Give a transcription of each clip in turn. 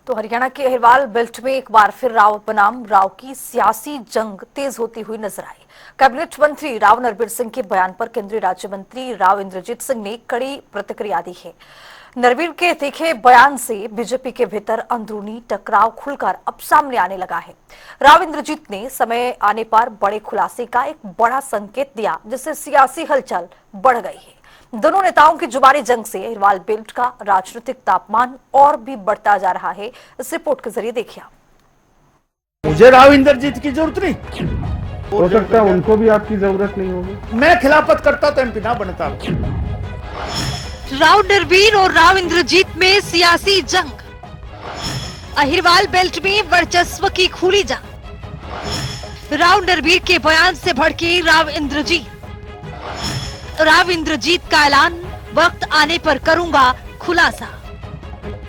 तो हरियाणा के अहिरवाल बेल्ट में एक बार फिर राव बनाम राव की सियासी जंग तेज होती हुई नजर आई। कैबिनेट मंत्री राव नरबीर सिंह के बयान पर केंद्रीय राज्य मंत्री राव इंद्रजीत सिंह ने कड़ी प्रतिक्रिया दी है। नरबीर के तीखे बयान से बीजेपी के भीतर अंदरूनी टकराव खुलकर अब सामने आने लगा है। राव इंद्रजीत ने समय आने पर बड़े खुलासे का एक बड़ा संकेत दिया, जिससे सियासी हलचल बढ़ गई है। दोनों नेताओं की जुबानी जंग से अहिरवाल बेल्ट का राजनीतिक तापमान और भी बढ़ता जा रहा है। इस रिपोर्ट के जरिए देखिए। मुझे राव इंद्रजीत की जरूरत नहीं, हो सकता है उनको भी आपकी जरूरत नहीं होगी। मैं खिलाफत करता तो एमपी ना बनता। राव नरबीर और राव इंद्रजीत में सियासी जंग, अहिरवाल बेल्ट में वर्चस्व की खुली जंग। राव नरबीर के बयान से भड़के राव इंद्रजीत का ऐलान, वक्त आने पर करूंगा खुलासा।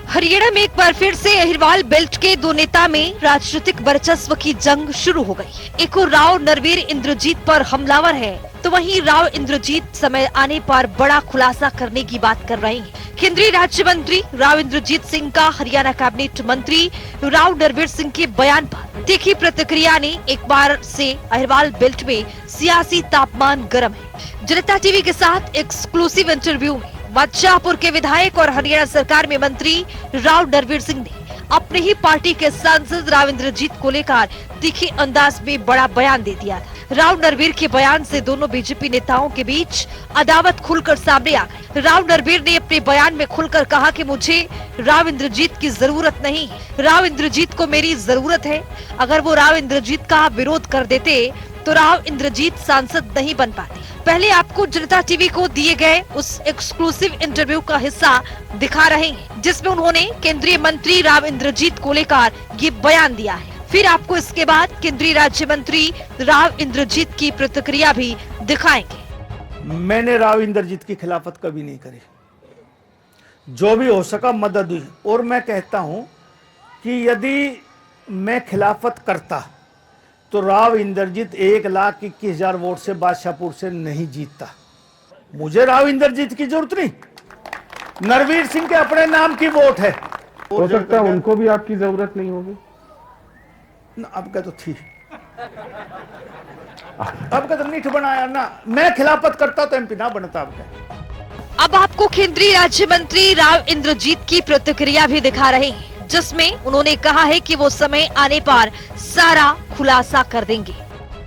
हरियाणा में एक बार फिर से अहिरवाल बेल्ट के दो नेता में राजनीतिक वर्चस्व की जंग शुरू हो गई। एक और राव नरबीर इंद्रजीत पर हमलावर है, तो वहीं राव इंद्रजीत समय आने पर बड़ा खुलासा करने की बात कर रहे हैं। केंद्रीय राज्य मंत्री राव इंद्रजीत सिंह का हरियाणा कैबिनेट मंत्री राव नरबीर सिंह के बयान पर तीखी प्रतिक्रिया ने एक बार से अहिरवाल बेल्ट में सियासी तापमान गर्म है। जनता टीवी के साथ एक्सक्लूसिव इंटरव्यू में बादशाहपुर के विधायक और हरियाणा सरकार में मंत्री राव नरबीर सिंह ने अपने ही पार्टी के सांसद राव इंद्रजीत को लेकर तीखे अंदाज में बड़ा बयान दे दिया था। राव नरबीर के बयान से दोनों बीजेपी नेताओं के बीच अदावत खुलकर सामने आ गई। राव नरबीर ने अपने बयान में खुलकर कहा कि मुझे राव इंद्रजीत की जरूरत नहीं, राव इंद्रजीत को मेरी जरूरत है। अगर वो राव इंद्रजीत का विरोध कर देते तो राव इंद्रजीत सांसद नहीं बन पाते। पहले आपको जनता टीवी को दिए गए उस एक्सक्लूसिव इंटरव्यू का हिस्सा दिखा रहे हैं, जिसमें उन्होंने केंद्रीय मंत्री राव इंद्रजीत को लेकर ये बयान दिया है। फिर आपको इसके बाद केंद्रीय राज्य मंत्री राव इंद्रजीत की प्रतिक्रिया भी दिखाएंगे। मैंने राव इंद्रजीत की खिलाफत कभी नहीं करी, जो भी हो सका मदद हुई। और मैं कहता हूं कि यदि मैं खिलाफत करता तो राव इंद्रजीत 1,21,000 वोट से बादशाहपुर से नहीं जीतता। मुझे राव इंद्रजीत की जरूरत नहीं, नरबीर सिंह के अपने नाम की वोट है। हो सकता है उनको भी आपकी जरूरत नहीं होगी। अब क्या तो थी, अब क्या तो नीठ बनाया ना। मैं खिलाफत करता तो एमपी ना बनता। अब आपको केंद्रीय राज्य मंत्री राव इंद्रजीत की प्रतिक्रिया भी दिखा रहे हैं, जिसमें उन्होंने कहा है कि वो समय आने पर सारा खुलासा कर देंगे।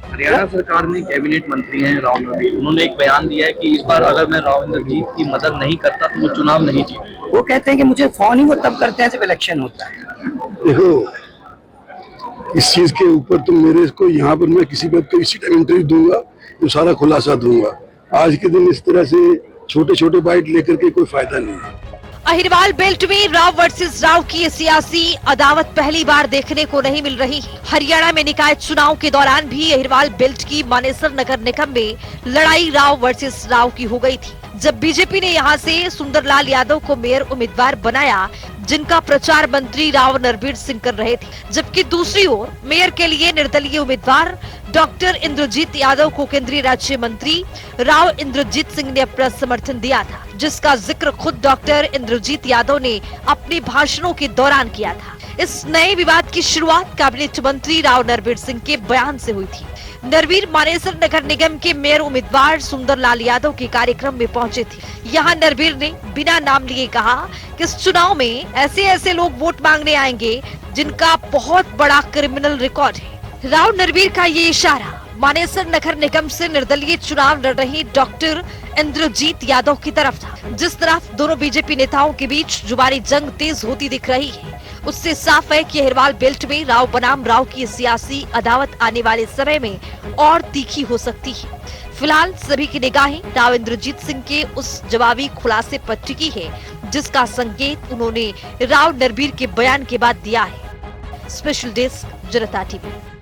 हरियाणा सरकार में कैबिनेट मंत्री हैं राव नरबीर, उन्होंने एक बयान दिया है कि इस बार अगर मैं राव इंद्रजीत की मदद नहीं करता तो वो चुनाव नहीं जीते। वो कहते हैं कि मुझे फोन ही वो तब करते हैं जब इलेक्शन होता है। देखो, इस चीज के ऊपर तो मेरे को यहाँ पर मैं किसी बात को इसी टाइम इंटरव्यू दूंगा तो सारा खुलासा दूंगा। आज के दिन इस तरह से छोटे छोटे बाइट लेकर के कोई फायदा नहीं है। अहिरवाल बेल्ट में राव वर्सेस राव की सियासी अदावत पहली बार देखने को नहीं मिल रही है। हरियाणा में निकाय चुनाव के दौरान भी अहिरवाल बेल्ट की मानेसर नगर निगम में लड़ाई राव वर्सेस राव की हो गई थी, जब बीजेपी ने यहां से सुंदरलाल यादव को मेयर उम्मीदवार बनाया, जिनका प्रचार मंत्री राव नरबीर सिंह कर रहे थे। जबकि दूसरी ओर मेयर के लिए निर्दलीय उम्मीदवार डॉक्टर इंद्रजीत यादव को केंद्रीय राज्य मंत्री राव इंद्रजीत सिंह ने अपना समर्थन दिया था, जिसका जिक्र खुद डॉक्टर इंद्रजीत यादव ने अपने भाषणों के दौरान किया था। इस नए विवाद की शुरुआत कैबिनेट मंत्री राव नरबीर सिंह के बयान से हुई थी। नरबीर मानेसर नगर निगम के मेयर उम्मीदवार सुंदरलाल यादव के कार्यक्रम में पहुंचे थे। यहाँ नरबीर ने बिना नाम लिए कहा कि इस चुनाव में ऐसे ऐसे लोग वोट मांगने आएंगे जिनका बहुत बड़ा क्रिमिनल रिकॉर्ड है। राव नरबीर का ये इशारा मानेसर नगर निगम से निर्दलीय चुनाव लड़ रही डॉक्टर इंद्रजीत यादव की तरफ था। जिस तरफ दोनों बीजेपी नेताओं के बीच जुबानी जंग तेज होती दिख रही है, उससे साफ है कि अहिरवाल बेल्ट में राव बनाम राव की सियासी अदावत आने वाले समय में और तीखी हो सकती है। फिलहाल सभी की निगाहें राव इंद्रजीत सिंह के उस जवाबी खुलासे पर टिकी है, जिसका संकेत उन्होंने राव नरबीर के बयान के बाद दिया है। स्पेशल डेस्क, जनता टीवी।